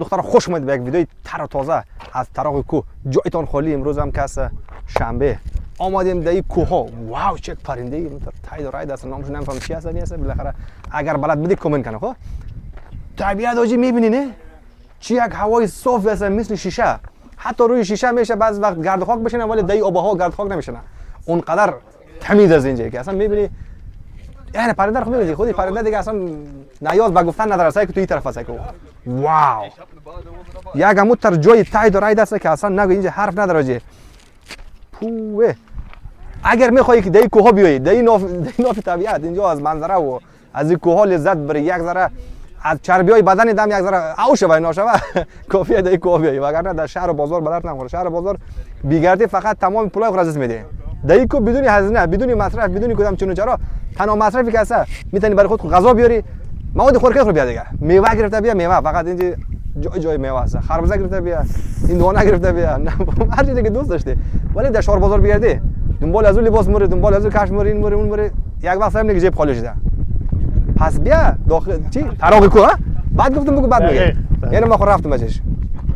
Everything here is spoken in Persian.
دختر خوش اومد به یک ویدیوی تر و تازه از طراق کوه. جایتان خالی. امروز هم کس شنبه آمدیم در این کوه ها. واو چه پرنده ای تاید و راید است. نامش نمیفهم چی هست نیست. بالاخره اگر بلد بدی کامنت کنه. خب طبیعت آجی میبینی نه چی یک هوای صاف است مثل شیشه. حتی روی شیشه میشه بعض وقت گرد خاک بشینه ولی در آب ها گرد خاک نمیشنه. اونقدر تمیز از اینجا که اصلا میبینی یعنی پرنده رو میبینی خودی پرنده دیگه اصلا نیاز به گفتن نداره سعی که تو این طرف است. واو یک همونطور جای تاید و راید است که اصلا نگو اینجا حرف نداره جی. پوه اگر میخوایی که در این کوه بیایی در این ناف طبیعت اینجا از منظره و از این کوه لذت بری یک ذره از چربیای بدن دم یک ذره او شوه ناشوه کافیه در این کوه بیایی وگرنه در شهر و بازار بدر نمیخوره. شهر و بازار بیگردی فقط تمام پولای خود از میده. در این کوه بدون هزینه بدون مصرف بدون کدام چون چرا تنها مصرفی که هست میتونی برای خود غذا بیاری مواد خوراکی خود بیا دیگه. میوه گرفته بیا میوه فقط اینجا جای میوه است. خربزه گرفته بیا این دونه گرفته بیا هر چیزی که دوست داشته. ولی در شهر بازار بیاردی دنبال از اون لباس موره دنبال از اون کفش موره این موره اون موره یک وقت هم نگه جیب خالی شده. پس بیا داخل چی طراق کوه بعد گفتم بگو بعد میگه یعنی ما خود رفتم بچش